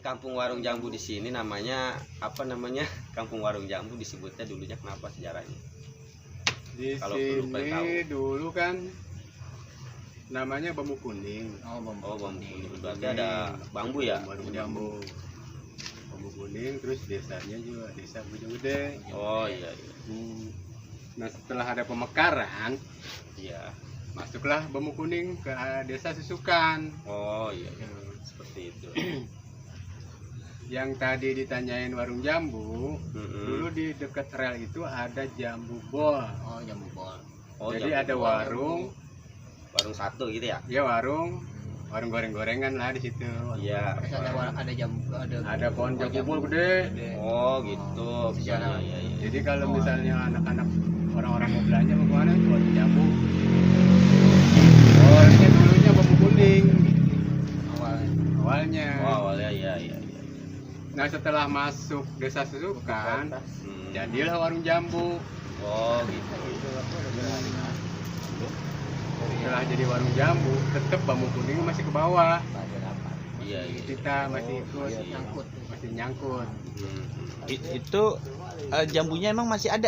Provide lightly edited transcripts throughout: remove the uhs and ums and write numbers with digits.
kampung warung jambu di sini namanya apa namanya? Kampung warung jambu disebutnya dulunya kenapa sejarahnya? Di Kalau perlu pengen tahu. sini dulu kan namanya bambu kuning. Oh, bambu kuning. Berarti ada bambu ya? Warung jambu. Bambu kuning, terus desanya juga desa Bojonggede. Oh iya. Nah setelah ada pemekaran, Iya. masuklah bambu kuning ke desa Susukan. Oh iya. Seperti itu. Yang tadi ditanyain warung jambu, dulu di dekat rel itu ada jambu bol. Oh, jambu bol. Oh, Jadi jambu ada bol. warung satu gitu ya? ya warung goreng-gorengan lah di situ. Iya. Terus ada jambu, Ada pohon jambu bol gede. Oh gitu. Sejarah. Iya. Jadi kalau misalnya anak-anak orang-orang mau belanja mau kemana tuh warung jambu. Oh, ini dulunya bambu kuning awalnya. Oh, awalnya iya. Nah setelah masuk desa Susukan, jadilah warung jambu. Oh gitu. Setelah jadi warung jambu, tetap bambu kuning masih ke bawah. Iya. Kita masih ikut nyangkut. masih nyangkut. Itu jambunya emang masih ada?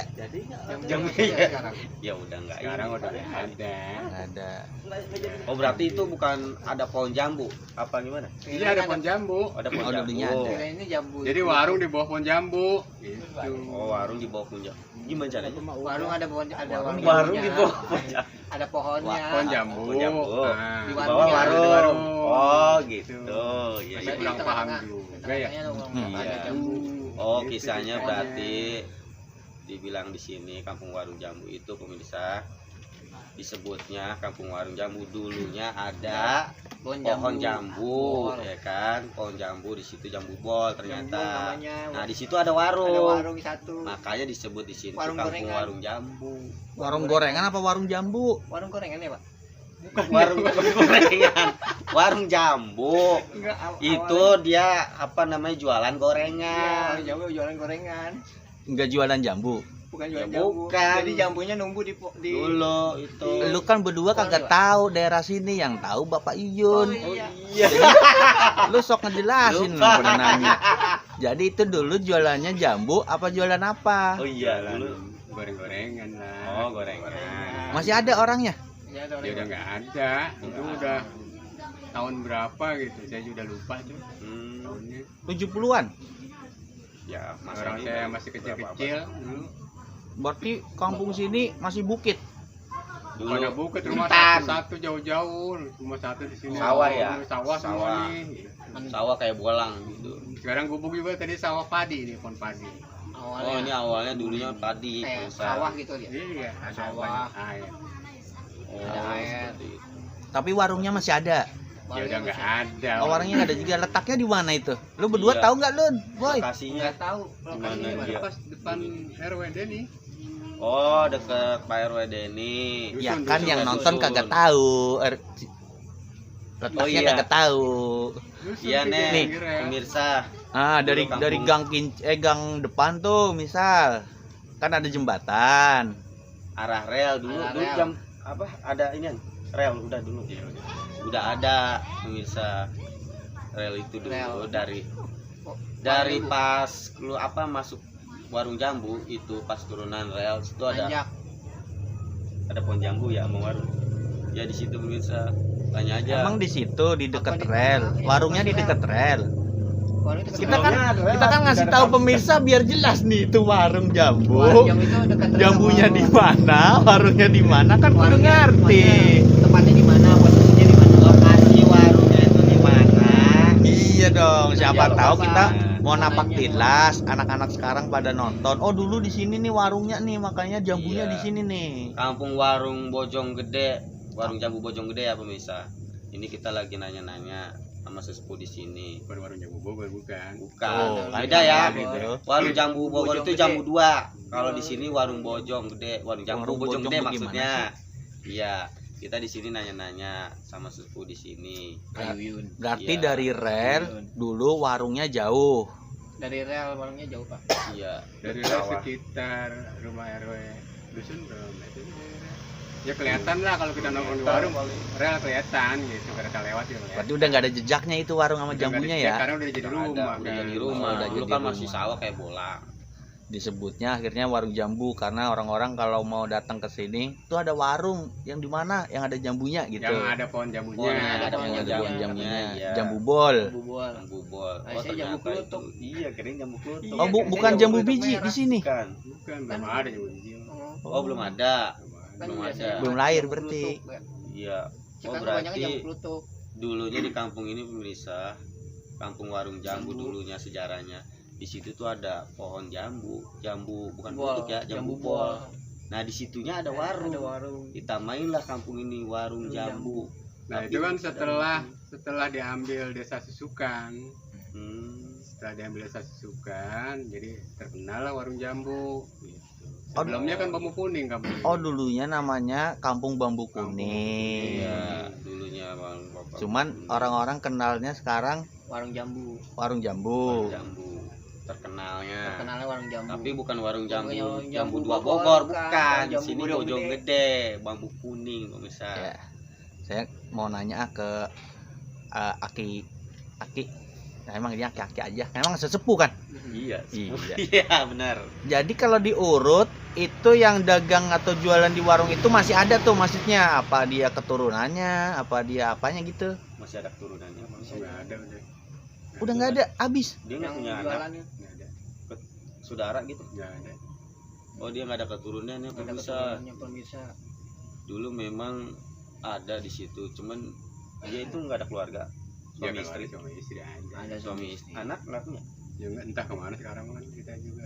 Jambu sekarang. Ya udah enggak. sekarang udah nggak ada. Nggak ada. Oh berarti itu bukan ada pohon jambu? Apa gimana? Iya ada pohon jambu. Ada pohon Oh, jambu. dulunya ada. Kira ini jambu. Jadi warung di bawah pohon jambu. Gitu. Oh warung di bawah pohon jambu. Gimana caranya? Warung ada pohon, ada Warung di bawah pohon jambu. Ada pohonnya. Pohon jambu. Pohon jambu. Nah, Di warungnya, bawah ada warung. warung. Oh gitu. Iya. Masih iya. kurang Di paham tengah-tengah. juga ya. Tengah-tengahnya ada Iya. jambu. Oh Gitu kisahnya ceritanya. berarti dibilang di sini kampung warung jambu itu pemirsa disebutnya kampung warung jambu dulunya ada pohon jambu Bol. ya kan, pohon jambu di situ jambu bol ternyata. Jambu namanya. Nah di situ ada Ada warung, warung satu. makanya disebut di sini Warung kampung gorengan. warung jambu. Warung gorengan apa warung jambu? Warung gorengan ya, Pak? Warung gorengan, warung jambu Enggak, itu dia apa namanya jualan Iya, gorengan. warung jambu jualan gorengan. Nggak jualan jambu. Bukan Ya, jualan jambu. bukan. Jadi jambunya nunggu di Dulu itu. Lu kan berdua kagak tahu daerah sini, yang tahu Bapak Iyun. Oh, iya. Iya. Lu sok ngejelasin lu Lupa. pada nanya. Jadi itu dulu jualannya jambu apa jualan apa? Oh iya Jualan dulu. goreng-gorengan lah. Oh gorengan. Masih ada orangnya? Ya, ada Ya udah nggak ada. Itu udah tahun berapa gitu. Saya juga lupa tuh tahunnya. 70-an. Ya Orang saya masih kecil-kecil dulu. Berarti kampung sini masih bukit. Dulu Pada bukit rumah hutan. satu jauh-jauh, rumah satu di sini. Sawah ya? Sawah semua Sawah. nih. sawah kayak bolang gitu. Sekarang gubuk juga tadi sawah padi nih, pohon padi. awalnya. Oh ini awalnya dulunya padi. kayak pemirsa. sawah gitu dia. Iya, ada Sawah. banyak air. Oh, Ada air. seperti itu. Tapi warungnya masih ada. Ya udah nggak ada. Oh, warungnya nggak ada juga. Letaknya di mana itu? Lu berdua Iya. tahu nggak, Lun? Boy. Lokasinya. Enggak tahu Gimana lokasinya di dia? mana. Pas depan RWD nih. Oh deket Pak RW Denny. Dusun, Ya kan dusun, yang dusun. nonton kagak tahu. Letaknya Oh, iya. kagak tahu. Dusun Iya di nih pinggir ya. pemirsa. Ah, dari Dulu dari kampung. gang depan tuh, misal kan ada jembatan. Arah rel dulu. Arah Dulu rel. jam apa? Ada ini rel udah dulu. Iya, udah. Udah ada pemirsa. Rel itu dulu Rel. dari Oh, pas lu apa masuk warung jambu itu pas turunan rel itu Tanjak. ada pohon jambu ya sama warung. Ya di situ pemirsa. Tanya aja. Emang di situ di dekat Apa di rel. tengah? Warungnya di dekat rel. Warung itu Kita kan Sebelumnya ada kita kan rel, ngasih ada tahu kampung. pemirsa biar jelas nih itu warung jambu. Warung jambu itu dekat Jambunya di mana, warungnya di mana kan kudu Warungnya- ngerti. Tempatnya di mana, posisinya di mana. Lokasi warungnya itu di mana? Iya dong, siapa Ya, tahu lokasi. kita mau Makanya. napak tilas, anak-anak sekarang pada nonton. Oh, dulu di sini nih warungnya nih, makanya jambunya Iya. di sini nih. Kampung warung Bojonggede, warung jambu Bojonggede ya pemirsa. Ini kita lagi nanya-nanya sama sesepuh di sini. Bukan warung jambu Bogor bukan. Bukan, Oh, beda ya. gitu. Warung jambu Bogor itu Bojonggede. jambu 2. Kalau di sini warung Bojonggede, warung jambu Warung Bojonggede Bojong maksudnya. Iya, kita di sini nanya-nanya sama sesepuh di sini. Ayuyun. Berarti Iya. dari rel dulu warungnya jauh. Dari rel warungnya jauh, Pak. Iya, Dari sawah. sekitar rumah RW dusun berapa meter? Ya kelihatan lah kalau kita nongkrong di warung, rel kelihatan gitu, kereta lewat ya kelihatan. Berarti udah nggak ada jejaknya itu warung sama jambunya ya. Sekarang udah jadi rumah. udah kan. jadi rumah. Udah Dulu jadi kan masih rumah. sawah kayak bola. Disebutnya akhirnya warung jambu karena orang-orang kalau mau datang ke sini tuh ada warung yang di mana yang ada jambunya gitu. Yang ada pohon jambunya. Ada Yang pohon ada pohon jambunya. iya. Jambu bol. Bubol. Jambu bol. Nah, saya jambu ternyata kelutuk. itu. Iya, keren jambu kelutuk. Oh, Iya, bukan jambu jambu kelutuk biji merah. di sini. Bukan. Bukan, belum ada jambu biji. Oh, belum ada. Kan Belum biasanya ada. Belum lahir jambu berarti. kelutuk, kan. Iya. Oh, Sekarang kebanyakan berarti jambu kelutuk. dulunya di kampung ini pemirsa, kampung warung jambu dulunya sejarahnya. Di situ tuh ada pohon jambu bukan Bol, kelutuk ya, jambu bol. bol. Nah, di situnya ada warung. Ada warung. Ditamainlah kampung ini warung Warung jambu. Nah, Tapi itu kan setelah setelah diambil desa Susukan. Hmm, Setelah diambil desa Susukan, jadi terkenal lah warung jambu. Gitu. Oh, Sebelumnya kan bambu kuning kampung. Oh, dulunya namanya Kampung Bambu Kuning. iya, dulunya warung bapak. Cuman orang-orang kenalnya sekarang Warung jambu. warung jambu. Warung jambu terkenalnya. Terkenalnya warung jambu. Tapi bukan warung jambu, Bukan jambu jambu dua Bogor, Bogor, bukan. bukan. Di Jambu sini Bojong Bojong Gede. Gede, bambu kuning pemirsa. Ya. Saya mau nanya ke Aki. Nah, emang dia aki-aki aja. Emang sesepuh kan? Iya. Iya. Iya, benar. Jadi kalau diurut itu yang dagang atau jualan di warung itu masih ada tuh maksudnya apa dia keturunannya, apa dia apanya gitu. Masih ada keturunannya, Bang. Nggak ada udah. Udah nggak ada, habis. Dia nggak Yang punya anak, jualannya. Nggak ada. saudara gitu. Nggak ada. Oh, dia nggak ada keturunannya, Ada pemirsa. keturunannya pemirsa. Dulu memang ada di situ, cuman dia itu nggak ada keluarga. Ya, Suami kalau istri. ada suami istri aja. Ada Suami istri. Anak nggak punya. Ya nggak, entah kemana sekarang kan kita juga.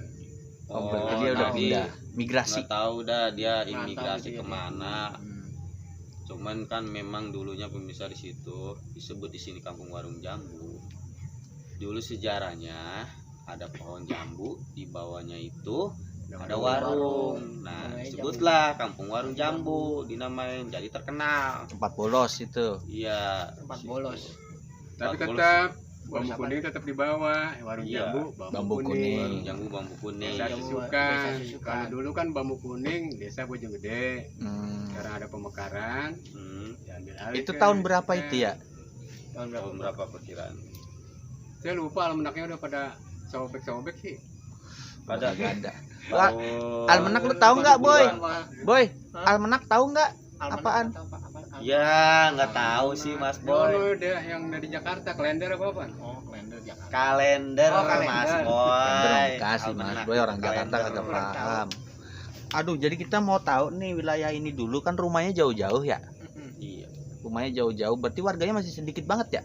Oh, berarti dia udah tadi pindah, migrasi. nggak tahu dah dia Nggak tahu imigrasi dia. kemana. Hmm. Cuman kan memang dulunya pemirsa di situ disebut di sini kampung warung jambu. Dulu sejarahnya ada pohon jambu, di bawahnya itu ada warung. Nah, Namanya disebutlah kampung warung jambu, dinamain jadi terkenal. Tempat bolos itu. Iya. Tempat situ. bolos. Tapi Bolos. tetap Bolos bambu apa? kuning tetap di bawah. Warung Iya. jambu Bambu Warung kuning. jambu bambu kuning. Desa Jambu, Susukan. Desa Susukan. Kalau dulu kan bambu kuning desa Bojong Gede. Sekarang ada pemekaran. Hmm. Diambil alih Itu ke tahun berapa Susukan. itu ya? Tahun berapa? Tahun berapa perkiraan? Saya lupa almanaknya udah pada sobek-sobek sih. Pada Nggak ada. tahun Almanak lu tahu nggak, Boy? 20-an. Boy, Hah? almanak tahu nggak? Almanak Apaan? atau apa? Ya, nggak tahu sih Mas Boy. Oh, ada yang dari Jakarta, kalender apa apa? Oh, kalender Jakarta. Kalender, Oh, kalender. Mas Bener, Boy. kasih Mas Almanak Boy orang itu Jakarta kalender. kagak Kurang paham. Aduh, jadi kita mau tahu nih wilayah ini dulu kan rumahnya jauh-jauh ya. Iya. Rumahnya jauh-jauh, berarti warganya masih sedikit banget ya?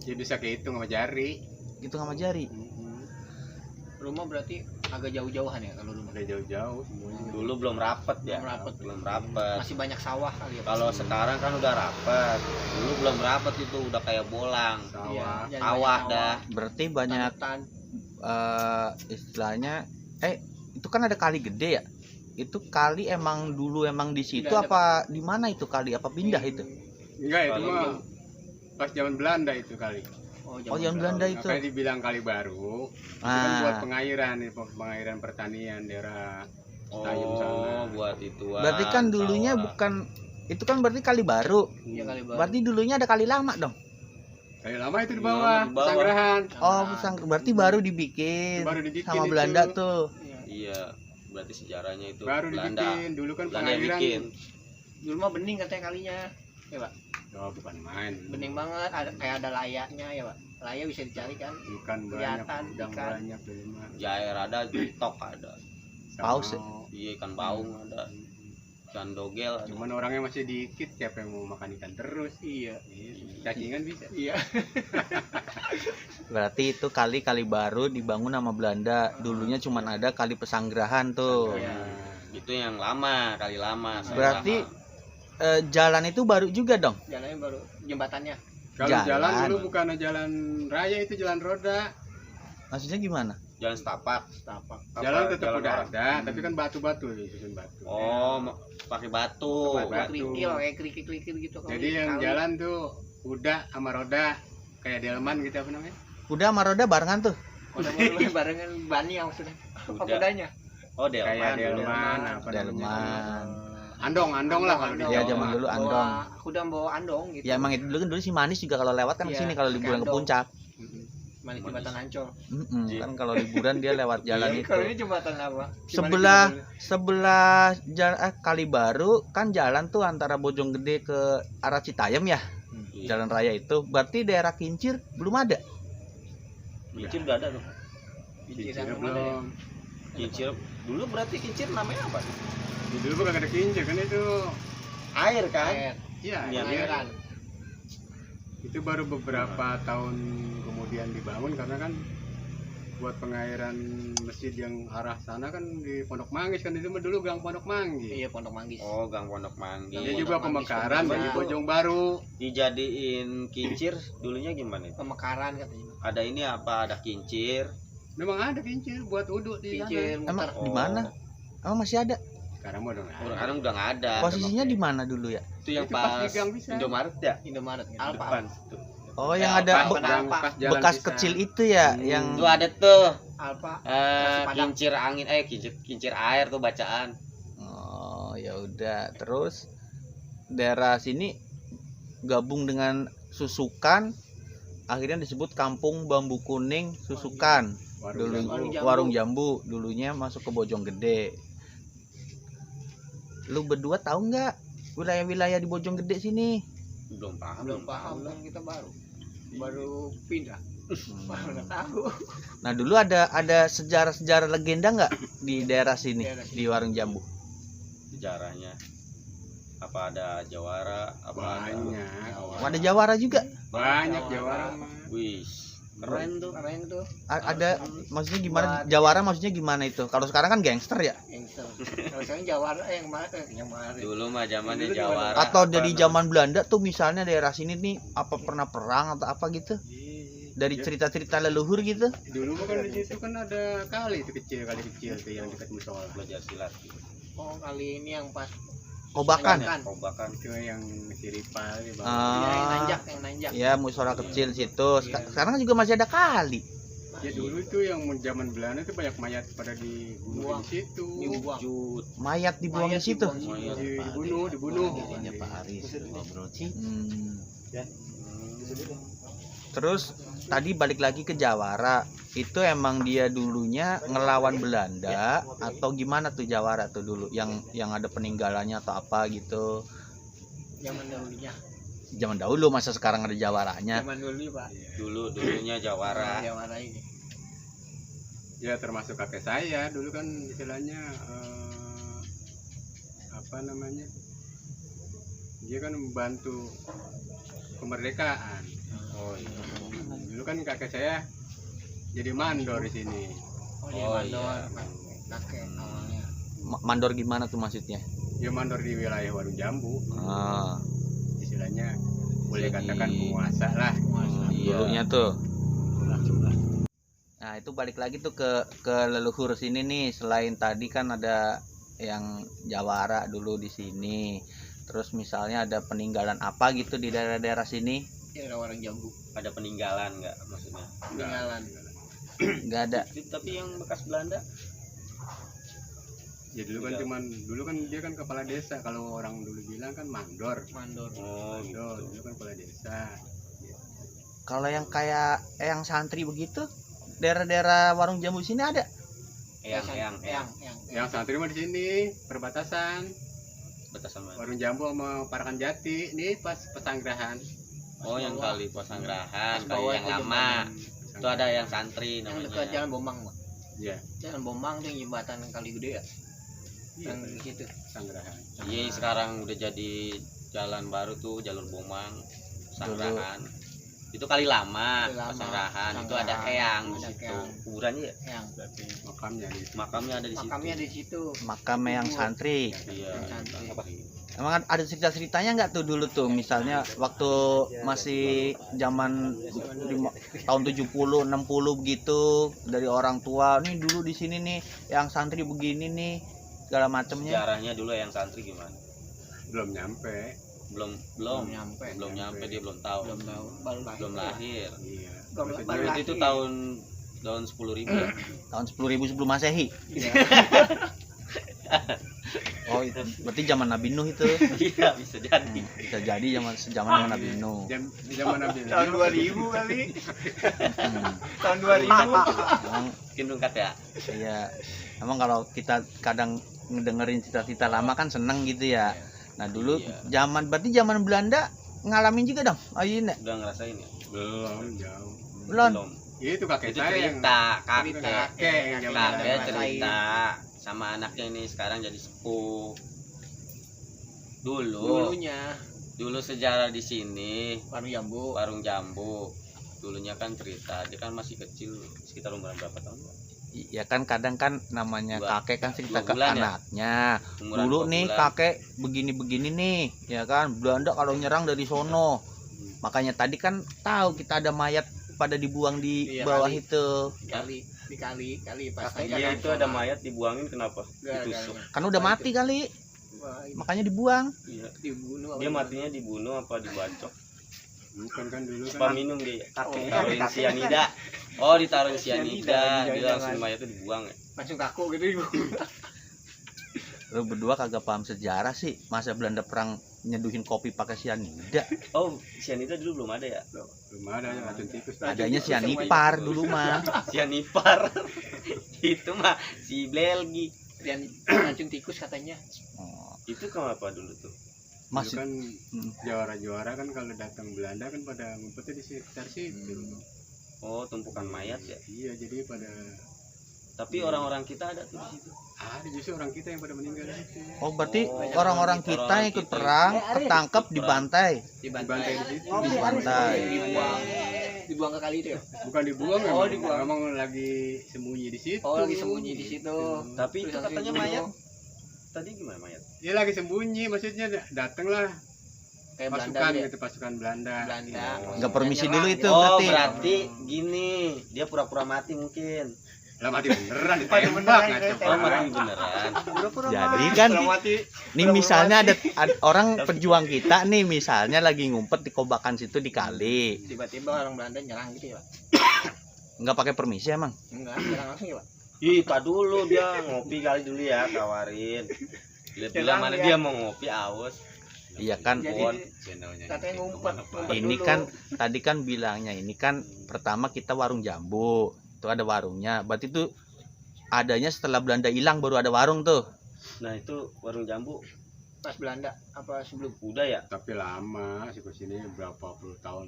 Ya bisa kehitung sama jari. Gitu sama jari. Rumah berarti agak jauh-jauhan ya kalau rumah. Udah jauh-jauh semuanya. Dulu belum rapet ya. Belum rapet. Belum rapet. Masih banyak sawah kali ya. Kalau sekarang kan udah rapet. Dulu belum rapet itu udah kayak bolang. Sawah. Iya, Sawah dah. Berarti banyak Hutan. istilahnya itu kan ada kali gede ya. Itu kali emang dulu emang di situ Tidak ada, apa di mana itu kali apa pindah itu? Enggak, itu Kalau mah pas zaman Belanda itu kali. Oh, yang Belanda itu. Makanya dibilang kali baru. Itu kan Ah. buat pengairan, pengairan pertanian daerah Tayung sana. Oh, buat itu. Berarti kan dulunya bukan itu kan berarti kali baru. Iya kali baru. Berarti dulunya ada kali lama dong. Kali lama itu di Lama bawah, di bawah. Sanggrahan. Oh, berarti baru dibikin Baru dibikin sama itu. Belanda tuh. Iya. Iya. Berarti sejarahnya itu Baru Belanda. dibikin, dulu kan Belanda yang pengairan. bikin. Dulu mah bening katanya kalinya. Ya, Pak. Oh, bukan main. Bening banget, ada kayak ada layaknya ya, Pak. Layak bisa dicari kan. Ikan banyak, Kelihatan, udang ikan. banyak dari mana. Jair ada, jutok ada. Paus ya? Iya, ikan baung ada. Ikan dogel ada. Cuman orangnya masih dikit, siapa yang mau makan ikan terus? Iya. Cacingan bisa. Iya. Berarti itu kali baru dibangun sama Belanda. Dulunya cuman ada kali Pesanggerahan tuh. Iya. Itu yang lama, kali lama. Berarti lama. Jalan itu baru juga dong. Jalannya baru jembatannya. Kalau Jalan. jalan dulu bukan jalan raya, itu jalan roda. Maksudnya gimana? Jalan setapak. Setapak. Apa Jalan tetap jalan udah orang? ada, tapi kan batu-batu, disusun batu. Oh, pakai batu. Pakai batu. Kerikil, kayak kerikil gitu kali. Jadi yang Kali. jalan tuh kuda sama roda, kayak delman gitu apa namanya? Udah sama roda barengan tuh. Udah mulai barengan bani yang sudah. Apa Kuda. kudanya? Oh, delman. Kayak delman, delman. apa Delman. namanya? andong lah kalau di Iya, Jawa. zaman dulu andong. Kuda bawa andong gitu. Ya emang itu dulu kan dulu si Manis juga kalau lewat kan Iya, kesini kalau liburan ke andong. puncak. Mm-mm. Manis jembatan Ancol. Kan kalau liburan dia lewat jalan Iya, itu. kalau ini jembatan apa? Sebelah jalan Kali Baru kan jalan tuh antara Bojonggede ke arah Citayam ya. Iya. Jalan raya itu berarti daerah Kincir belum ada. Kincir udah ada tuh. Kincir yang mana ya? belum. Kincir dulu berarti kincir namanya apa? Ya, dulu bukan ada kincir kan itu. Air kan? Air. Iya, Iya, Pengairan. itu baru beberapa tahun kemudian dibangun karena kan buat pengairan masjid yang arah sana kan di Pondok Manggis kan itu mah dulu Gang Pondok Manggis. Iya, Pondok Manggis. Oh, Gang Pondok Manggis. Dia Pondok juga Manggis, pemekaran Pondok dari Manggis. Bojong Baru. Dijadiin kincir dulunya gimana itu? Pemekaran katanya. Ada ini apa? Ada kincir. Memang ada kincir buat uduk di Kincir sana. Emang muter. di mana? Emang masih ada? Sekarang mah udah nggak ada. Sekarang udah nggak ada. Posisinya di mana dulu ya? Itu yang Itu pas pas di Gang Bisa. Indomaret ya? Indomaret. Depan. Alfa. Tuh. Oh, Ya, yang ada apa? Yang Alfa. pas jalan bekas Bisa. kecil itu ya, yang Itu ada tuh Alfa. Nasi Padang. kincir angin kincir air tuh bacaan. Oh, ya udah. Terus daerah sini gabung dengan Susukan, akhirnya disebut Kampung Bambu Kuning Susukan. Warung Dulu Jambu. warung jambu, dulunya masuk ke Bojonggede. Lu berdua tahu nggak wilayah-wilayah di Bojonggede sini? Belum paham. Belum paham kan kita baru pindah. Baru nggak tahu. Nah, dulu ada sejarah-sejarah legenda nggak di daerah sini, Daerah sini. di warung jambu? Sejarahnya. Apa ada jawara? Apa ada? Banyak. Oh, ada jawara juga? Banyak Jawara. Jawara. Wih, keren tuh. Keren tuh. Ada maksudnya gimana? Jawara maksudnya gimana itu? Kalau sekarang kan gangster ya? Gangster. Kalau sekarang Jawara yang mana? Yang mana? Dulu mah zamannya Dulu jawara. Atau apa dari namanya? zaman Belanda tuh misalnya daerah sini nih apa pernah perang atau apa gitu? Dari Ya, cerita-cerita leluhur gitu? dulu mah kan di situ kan ada kali itu kali kecil tuh yang dekat musola. Belajar silat. Oh, kali ini yang pas Kobakan. Kobakan. Kobakan. Itu yang siripal di bawah. Ah. yang nanjak. Ya, musola kecil situ. Sekarang juga masih ada kali. Ya dulu itu yang zaman Belanda itu banyak mayat pada dibunuh Buang. di situ. Dibuang. Jut. Mayat dibuang di Mayat situ. dibuang. Mayat. Dibunuh. Terus tadi balik lagi ke Jawara. Itu emang dia dulunya ngelawan Belanda atau gimana tuh Jawara tuh dulu yang ada peninggalannya atau apa gitu. Zaman dulunya. Zaman dahulu masa sekarang ada Jawaranya. Zaman dulu Pak. Dulunya jawara. Jawara ini. Ya termasuk kakek saya dulu kan istilahnya apa namanya? Dia kan membantu kemerdekaan. Oh iya. Dulu kan kakek saya jadi mandor di sini. Oh, dia Oh, mandor. iya. Kakek awalnya. Mandor gimana tuh maksudnya? Dia mandor di wilayah Warung Jambu. Ah, Istilahnya boleh Jadi- katakan penguasa lah. Iya. dulunya tuh. Nah, itu balik lagi tuh ke leluhur sini nih. Selain tadi kan ada yang Jawara dulu di sini. Terus misalnya ada peninggalan apa gitu di daerah-daerah sini? Ya ada orang jambu. Ada peninggalan nggak maksudnya? Peninggalan. Nggak ada. Tapi yang bekas Belanda. Ya dulu kan dulu kan dia kan kepala desa. Kalau orang dulu bilang kan mandor. Mandor. Oh Mandor, gitu. dulu kan kepala desa. Kalau yang kayak yang santri begitu, daerah-daerah warung jambu sini ada. Yang Yang santri mah di sini perbatasan batasan mana? Warung Jambu sama Parakan Jati. Nih pas pesanggrahan. Oh yang kali Pasanggrahan, Pas kali bawah yang itu lama. Pesanggrahan. Itu ada yang santri Yang dekat namanya. Jalan Bomang, Pak. Iya. Jalan Bomang tuh yang jembatan kali gede ya. Iya, Yang di situ. pesanggrahan. Iya sekarang udah jadi jalan baru tuh jalur Bomang, Pasanggrahan. Itu kali lama, Kali lama, Pasanggrahan. Itu Pasanggrahan. ada eyang di Ada situ. eyang. Kuburannya ya? Yang Makamnya di Makamnya ada di situ. makamnya di situ. Makam yang santri. Iya. Yang santri. Apa? Emang ada cerita-ceritanya nggak tuh dulu tuh? Misalnya waktu masih zaman tahun 70, 60 begitu dari orang tua, nih dulu di sini nih yang santri begini nih segala macamnya. Sejarahnya dulu yang santri gimana? belum nyampe. Belum nyampe. belum nyampe, dia belum tahu. Belum tahu. Baru lahir. Belum lahir. Iya. Belum Maksudnya baru Berarti itu tahun 10.000 ya? Tahun 10.000 sebelum Masehi. Iya. Oh Oh, berarti zaman Nabi Nuh itu. Iya, bisa jadi. Bisa jadi zaman Nabi Nuh. Di zaman Nabi Tahun 2000 kali. Hmm. Tahun 2000. Emang Mungkin rungkat ya. iya. Emang kalau kita kadang ngedengerin cerita-cerita lama kan seneng gitu ya. Nah dulu Iya. berarti zaman Belanda ngalamin juga dong. Oh iya Nek? Udah ngerasain ya? belum jauh. Belum. Ya, itu kakek Itu saya yang cerita, kakek yang zaman kakek Belanda. cerita sama anaknya ini sekarang jadi sepuh. Dulunya Dulu sejarah di sini warung jambu. warung jambu. Dulunya kan cerita, dia kan masih kecil, sekitar umur berapa tahun? Ya kan kadang kan namanya Dua- kakek kan cerita 2 ke bulan ya? anaknya. Umuran Dulu 2 nih bulan. kakek begini-begini nih, ya kan. Belanda kalau nyerang dari sono. Makanya tadi kan tahu kita ada mayat pada dibuang di Iya, bawah kali. itu. Dikali pas Iya, itu ada mayat dibuangin kenapa? Gara-gara Ditusuk. Kan udah mati kali, Wah, ini makanya dibuang. Iya. dibunuh. Dia matinya dibunuh apa dibacok? Bukan kan dulu Apa kan minum dia? Kakek. Taruhin sianida. Oh, ditaruhin sianida. Sianida, Dia langsung jangan. mayatnya dibuang ya. langsung kaku gitu ibu. Lu berdua kagak paham sejarah sih. Masa Belanda perang nyeduhin kopi pakai sianida? Oh, sianida dulu belum ada ya? belum ada ya, racun tikus. Adanya sianipar dulu mah. Sianipar. Itu mah si Belgi. Dan racun tikus katanya. Oh, Itu kenapa dulu tuh? Dulu Mas kan Hmm. juara-juara kan kalau datang Belanda kan pada ngumpetnya di sekitar situ. Oh, tumpukan mayat ya. Iya, jadi pada Tapi orang-orang kita ada tuh di situ. ada justru orang kita yang pada meninggal di situ. Oh berarti Oh, orang-orang orang kita yang ikut kita. perang ketangkep dibantai. Dibantai di situ. Dibantai. Dibuang ke kali itu ya. Bukan dibuang, Oh, emang, dibuang. emang lagi sembunyi di situ. Oh, lagi sembunyi di situ. Tapi itu Terus langsung katanya dibunuh. mayat. Tadi gimana mayat? Ya lagi sembunyi, maksudnya datanglah Kayak Belanda pasukan gitu. gitu, pasukan Belanda. Belanda. Nggak permisi dulu itu Oh, berarti. berarti gini, dia pura-pura mati mungkin. Lah mati beneran Mati ditembak beneran, ngaco. Oh, mati beneran. Jadi kan mati. nih misalnya ada orang pejuang kita nih misalnya lagi ngumpet di kobakan situ di kali. Tiba-tiba orang Belanda nyerang gitu ya, Pak. Nggak pakai permisi emang. Enggak, nyerang langsung ya, Pak. Ih, tak dulu dia ngopi kali dulu ya, tawarin. Dia bilang mana ya. dia mau ngopi aus. Iya kan. Jadi Pohon. katanya ngumpet. Ini dulu. kan tadi kan bilangnya ini kan pertama kita warung jambu. Itu ada warungnya. Berarti itu adanya setelah Belanda hilang baru ada warung tuh. Nah, itu warung jambu pas Belanda apa sebelum? udah ya. Tapi lama sih ke sini berapa puluh tahun.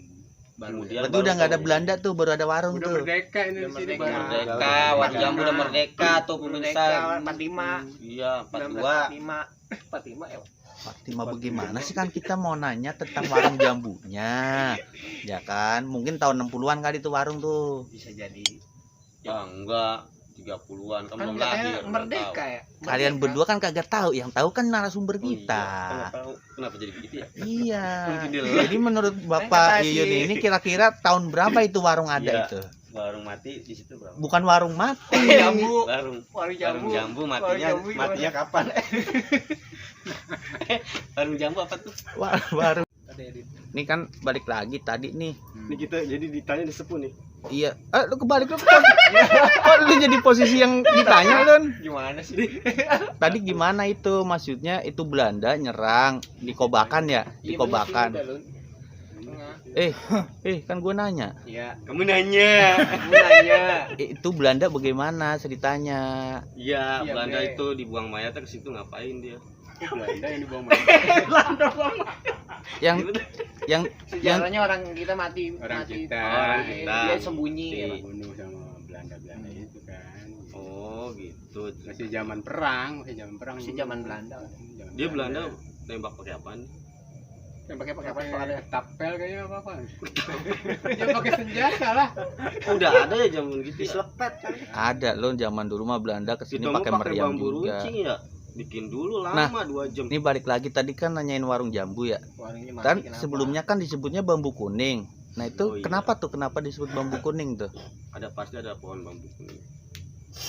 Baru Kemudian Berarti udah nggak ada Belanda tuh baru ada warung Udah tuh. merdeka ini Udah di sini merdeka. Bang. Merdeka, warung jambu udah merdeka tuh pemirsa. 45. Iya, 42. 45 ya, Pak. Fatima bagaimana sih kan kita mau nanya tentang warung jambunya. Ya kan, mungkin tahun 60-an kali itu warung tuh. Bisa jadi. Ah, enggak. 30-an kan Kan belum katanya lahir. belum merdeka tahu. ya. Kalian Merdeka. berdua kan kagak tahu, yang tahu kan narasumber Oh, kita. iya. Kenapa jadi begitu ya? Iya. Mungkin dia Jadi menurut Kan Bapak kata si- Iyun ini kira-kira tahun berapa itu warung ada Iya. itu? Warung mati di situ berapa? Bukan warung mati. Jambu. Warung Warung Warung jambu. jambu Warung matinya jambu gimana? matinya kapan? Warung jambu apa tuh? Warung. Ada edit. Ini kan balik lagi tadi nih. Ini kita jadi ditanya di sepuh nih. Iya. Lu kebalik lu. Kok lu jadi posisi yang ditanya, Lun? Gimana sih? Tadi gimana itu? Maksudnya itu Belanda nyerang di Kobakan ya? Di Iya, Kobakan. bener sih, udah, Lun. Kan gue nanya. Iya. Kamu nanya. Kamu nanya. Itu Belanda bagaimana ceritanya? Iya, Iya, Belanda Bre. itu dibuang mayatnya ke situ ngapain dia? Belanda yang dibawa mayat. Yang yang Sejarahnya orang kita mati. Orang mati. kita. Orang kita. Dia sembunyi. Iya. Bunuh sama Belanda itu kan. Oh, gitu. Masih zaman perang, Masih dulu. zaman Belanda. Zaman Dia Belanda nembak pakai apaan? Yang pakai apa pakai kok ada? tapel kayaknya apa dia pakai senjata lah. Udah ada ya zaman gitu ya? ada loh zaman dulu mah Belanda kesini Kita mau pakai pakai meriam bambu juga. runcing ya? Bikin dulu Nah, lama 2 jam. Ini balik lagi tadi kan nanyain warung jambu ya. Warungnya mati. Kan kenapa? sebelumnya kan disebutnya bambu kuning. Nah itu Oh, iya. kenapa tuh? Kenapa disebut bambu kuning tuh? Ada pasti ada pohon bambu kuning.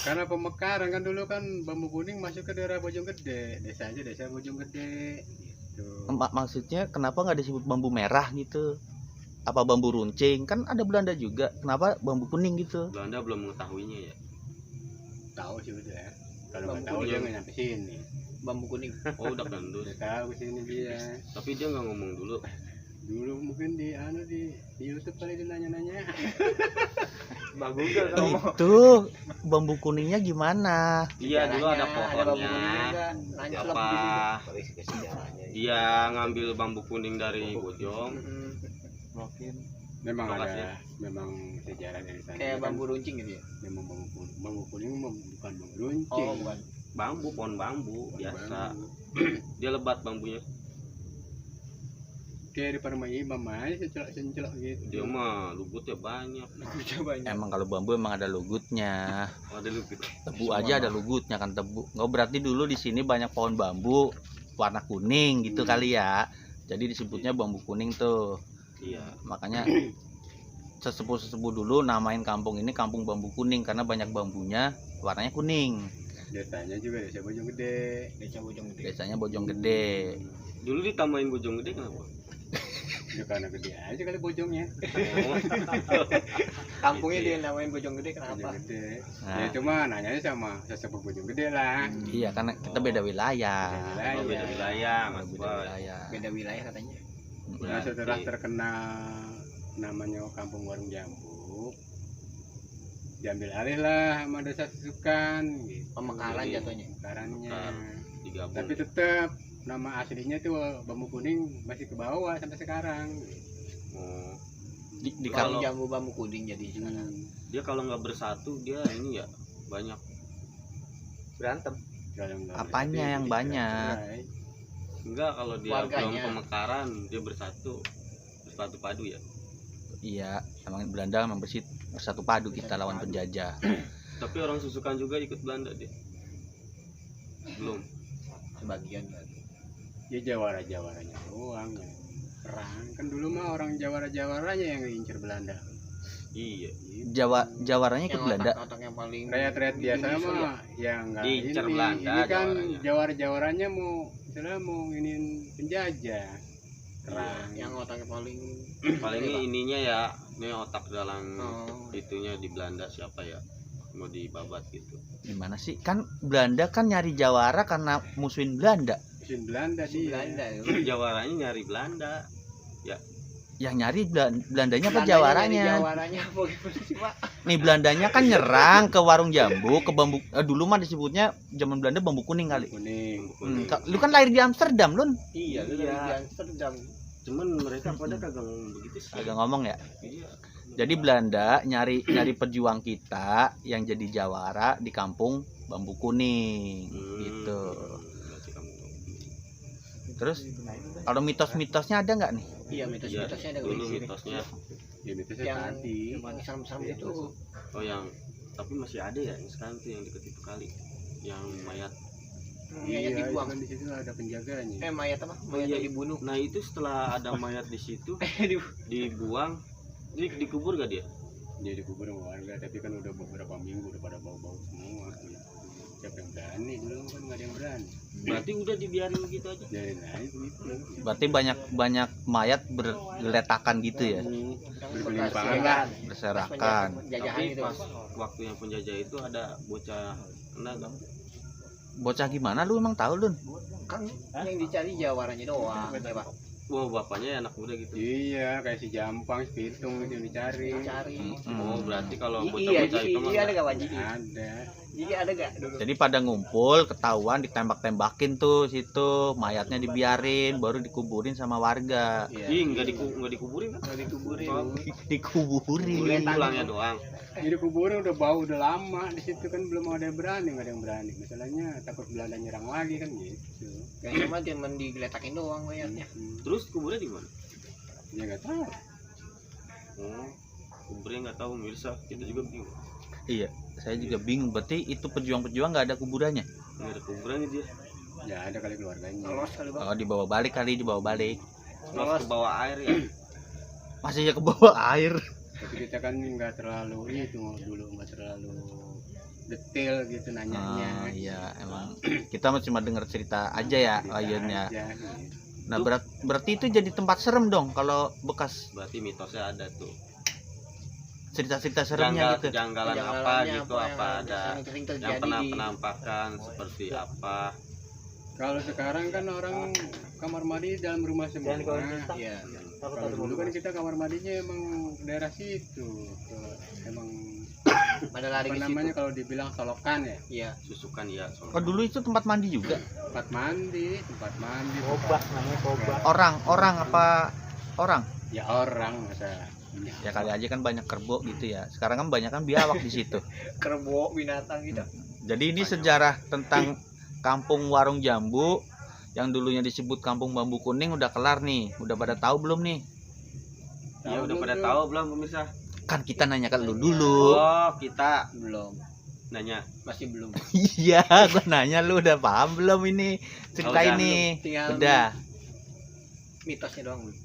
Karena pemekaran kan dulu kan bambu kuning masuk ke daerah Bojonggede, desa Bojonggede gitu. Maksudnya kenapa nggak disebut bambu merah gitu? Apa bambu runcing? Kan ada Belanda juga. Kenapa bambu kuning gitu? Belanda belum mengetahuinya ya. Tahu sih udah. Kalau Bambu nggak tahu kuning. dia nggak nyampe sini. bambu kuning. Oh udah kendus. Udah tahu sini dia. Tapi dia nggak ngomong dulu. Dulu mungkin di YouTube kali dia nanya-nanya. Bagus kan kalau mau. Itu bambu kuningnya gimana? Iya dulu ada bambu kuning pohonnya. juga. Lancelep Apa gitu. dia ngambil bambu kuning dari Bojong? Memang Lokasinya. ada, memang sejarah dari sana. Kayak Kan bambu runcing gitu ya. memang bambu kuning bukan bambu runcing. Oh, bukan. Bambu, pohon bambu biasa. Bambu. Dia lebat bambunya. Kayak di rumah imam aja sencelok gitu. Dia mah lugutnya banyak. Banyak. Emang kalau bambu emang ada lugutnya. Oh, ada lugut. Tebu aja ada lugutnya kan tebu. Nggak berarti dulu di sini banyak pohon bambu warna kuning gitu kali ya. Jadi disebutnya bambu kuning tuh. Iya. Makanya sesepuh-sesepuh dulu namain kampung ini kampung bambu kuning karena banyak bambunya warnanya kuning. Desanya juga desa Bojong Gede. Desa Bojong Gede. Desanya Bojong Gede. Dulu ditambahin Bojong Gede kenapa? Ya karena gede aja kali bojongnya. Oh. Kampungnya Gitu dia ya. namain Bojong Gede kenapa? Bojong Gede. Nah. Ya itu mah nanyanya sama sesepuh Bojong Gede lah. Iya karena kita beda wilayah. Oh, beda wilayah, Mas Beda Boy. wilayah. Beda wilayah katanya. Nah setelah terkenal namanya Kampung Warung Jambu, diambil alih lah sama desa Susukan gitu. Pemekaran Jadi, jatuhnya. Pemekarannya. Digabung. Tapi tetap nama aslinya tuh bambu kuning masih ke bawah sampai sekarang. Oh. Di Kalau- Kalau jambu bambu kuning jadi sekarang. Dia kalau nggak bersatu dia ini ya banyak. Berantem. Kalau nggak Apanya berarti yang jadi banyak? cerai. Enggak kalau dia Warganya. belum pemekaran dia bersatu padu ya. Iya, emang Belanda emang bersatu padu kita lawan penjajah. Tapi orang Susukan juga ikut Belanda dia. Belum. Sebagian kan. Ya jawara-jawaranya doang ya. Perang kan dulu mah orang jawara-jawaranya yang ngincer Belanda. Iya. Jawaranya ikut Yang Belanda. otak-otak yang paling Rakyat-rakyat biasa Indonesia ya. mah yang nggak Diincer ini. Belanda Ini kan jawaranya. jawara-jawaranya mau istilah mau ingin penjajah. Perang yang otaknya paling Paling ininya ya, ini otak dalam Oh. itunya di Belanda siapa ya? Mau dibabat gitu. Gimana sih? Kan Belanda kan nyari jawara karena musuhin Belanda. Mesin Belanda si dia. Belanda ya. Jawaranya nyari Belanda. Yang nyari Belandanya apa Belandanya jawaranya? nyari Jawaranya apa gimana sih, Pak? Nih Belandanya kan nyerang ke warung jambu, ke bambu. Dulu mah disebutnya zaman Belanda bambu kuning kali. Kuning. Lu kan lahir di Amsterdam, Lun. Iya, lu dari Amsterdam. Cuman mereka pada kagak ngomong begitu sih. Agak ngomong ya. Iya. Jadi Belanda nyari pejuang kita yang jadi jawara di kampung bambu kuning gitu. Berarti kamu ngomong. Terus kalau mitos-mitosnya ada nggak nih? Iya, mitos-mitosnya ada Dulu di sini. mitosnya. Ya mitosnya Yang tadi. serem-serem itu. Oh yang tapi masih ada ya yang sekarang tuh yang deket itu kali. Yang mayat. Mayat Iya, dibuang. kan di situ ada penjaganya. Mayat apa? Mayat iya. yang dibunuh. Nah itu setelah ada mayat di situ dibuang, dikubur gak dia? Dia dikubur sama warga, tapi kan udah beberapa minggu udah pada bau-bau semua. Gitu. Siapa yang berani? Dulu kan nggak ada yang berani. Berarti udah dibiarin begitu aja. Jadi naik begitu. Berarti banyak mayat bergeletakan gitu ya, Bergelimpangan. berserakan. Jajahan Tapi itu. pas waktu yang penjajah itu ada bocah naga. Bocah gimana lu emang tahu, Lun? Kan yang dicari jawarannya doang, ya, Pak. Wah bapaknya anak muda gitu. Iya, kayak si Jampang, si Pitung itu yang dicari. Dicari. Oh berarti kalau Iya, bocah-bocah itu mah jadi ada gak Pak Jiki? Ada. Jadi ada gak dulu? Jadi pada ngumpul, ketahuan ditembak-tembakin tuh situ, mayatnya dibiarin, baru dikuburin sama warga. Iya. Ih nggak dikuburin kan? Nggak dikuburin. Dikuburin. Tulangnya doang. Jadi kuburan udah bau udah lama di situ kan belum ada yang berani, nggak ada yang berani. Masalahnya takut Belanda nyerang lagi kan gitu. Kayaknya mah cuma digeletakin doang mayatnya. Terus kuburnya di mana? Ya nggak tahu. Oh kuburnya nggak tahu Mirsa. Kita juga bingung. Iya, saya juga bingung. Berarti itu pejuang-pejuang nggak ada kuburannya? Nggak ada kuburannya dia. Ya ada kali keluarganya. Lolos kali, Bang. Oh, dibawa balik kali, dibawa balik. Lolos ke bawah air ya. Masih ya ke bawah air. Tapi kita kan nggak terlalu itu dulu nggak terlalu detail gitu nanyanya. Iya, emang kita mah cuma dengar cerita aja ya Cerita ayunnya. aja, gitu. Nah, berarti itu jadi tempat serem dong kalau bekas Berarti mitosnya ada tuh. cerita-cerita seremnya gitu. Kejanggalan apa Kejanggalannya gitu apa yang ada sering yang terjadi pernah di penampakan seperti apa Kalau sekarang kan orang kamar mandi dalam rumah semua. Iya. Kalau dulu kan kita kamar mandinya emang daerah situ. Emang Pada lari apa ke namanya situ. kalau dibilang solokan ya? Iya. Susukan ya. Oh dulu itu tempat mandi juga. Tempat mandi. Kobah namanya kobah. Orang apa orang? Ya orang masa. Ya kali aja kan banyak kerbau gitu ya. Sekarang kan banyak kan biawak di situ. Kerbau binatang gitu. Jadi ini sejarah tentang Kampung Warung Jambu yang dulunya disebut Kampung Bambu Kuning udah kelar nih. Udah pada tahu belum nih? Ya udah belum pada tuh? tahu belum pemirsa? Kan kita nanya ke lu dulu. Oh, kita Belum. nanya. Masih belum. Iya, gua nanya lu udah paham belum ini cerita Oh, udah, ini? Tinggal Udah. mitosnya doang belum.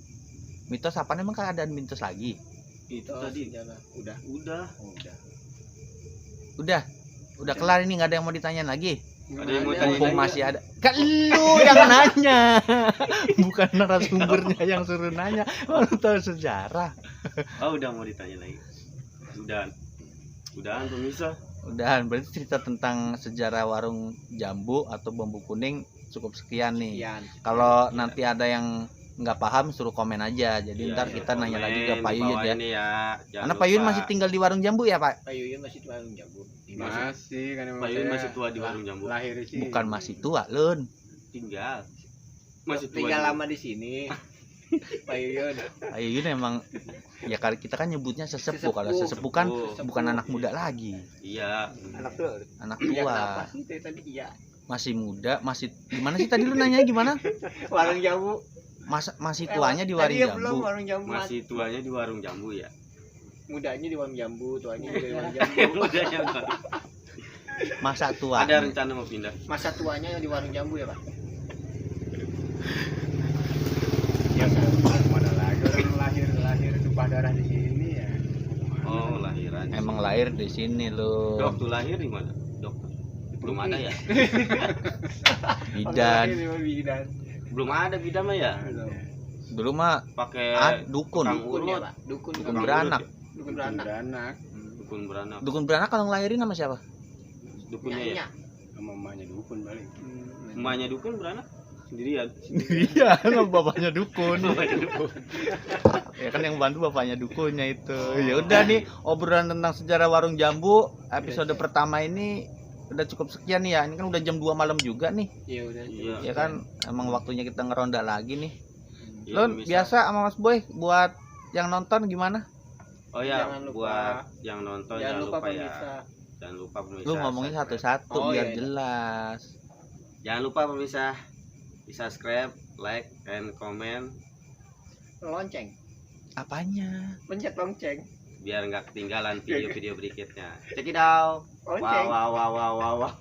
Mitos apa emang keadaan mitos lagi? Itu Oh, tadi. sejarah. Udah. Udah. Oh, udah. Udah. Udah kelar ini nggak ada yang mau ditanyain lagi. Ada yang mau tanya Mumpung lagi masih ada. Kan lu yang nanya. Bukan narasumbernya yang suruh nanya. Oh, lu tahu sejarah. Oh, udah mau ditanya lagi. Udahan pemirsa. Udah, berarti cerita tentang sejarah warung jambu atau bambu kuning cukup sekian nih. Sekian. Kalau nanti ada yang nggak paham suruh komen aja. Jadi Iya, ntar iya, kita nanya komen lagi ke Pak di Yuyun bawah ya. ini ya. Jangan Karena Pak Yuyun lupa. masih tinggal di warung jambu ya Pak? Pak Yuyun masih warung jambu. Masih kan emang Pak Yuyun saya masih tua di warung jambu. Lahir di sini. Bukan masih tua, Lun. Tinggal. Masih tua. Tinggal juga. lama di sini. Pak Yuyun. Pak Yuyun emang ya kali kita kan nyebutnya sesepuh. Kalau Sesepuh. sesepuh kan Sesepuh. bukan anak muda lagi, Iya. Anak tua. anak Iya, tua. kenapa sih dari tadi? Iya. Masih muda, masih gimana sih tadi lu nanya gimana? Warung jambu. Masih tuanya di warung Tadi ya belum jambu. warung jambu. Masih tuanya di warung jambu ya. Mudanya di warung jambu, tuanya di warung jambu. Udahnya udah. Masa tua. Ada rencana mau pindah. Masa tuanya di warung jambu ya, Pak? Ya mana lagi orang lahir tumpah darah di sini ya. Oh, lahiran. Emang lahir di sini lu. Dok, tuh lahir di mana? Dokter. Belum ada ya? Bidan. Bidan. Belum ada bidan mah ya? Dulu mah Pakai dukun. tukang Dukun ya, urut. Pak? Dukun. Dukun Tukang beranak. urut ya? Dukun beranak. Beranak Dukun beranak. Dukun beranak kalau ngelahirin nama siapa? Dukunnya ya? sama mamanya dukun balik. Emaknya dukun beranak sendirian. Iya, bapaknya dukun. Bapaknya dukun. Ya kan yang bantu bapaknya dukunnya itu. Ya udah nih obrolan tentang sejarah warung jambu episode pertama ini udah cukup sekian nih ya. Ini kan udah jam 2 malam juga nih. Iya udah. Iya. Ya kan emang waktunya kita ngeronda lagi nih. Iya, Lun, bisa. biasa sama Mas Boy buat yang nonton gimana? Oh ya, Jangan lupa. buat yang nonton Jangan lupa ya. pemirsa. Jangan lupa pemirsa. Lu ngomongin subscribe. satu-satu Oh, biar iya. jelas. Jangan lupa pemirsa di subscribe, like, and comment Lonceng. Apanya? Pencet lonceng. biar nggak ketinggalan video-video berikutnya. Check it out. Lonceng. Wow wow wow wow wow. wow.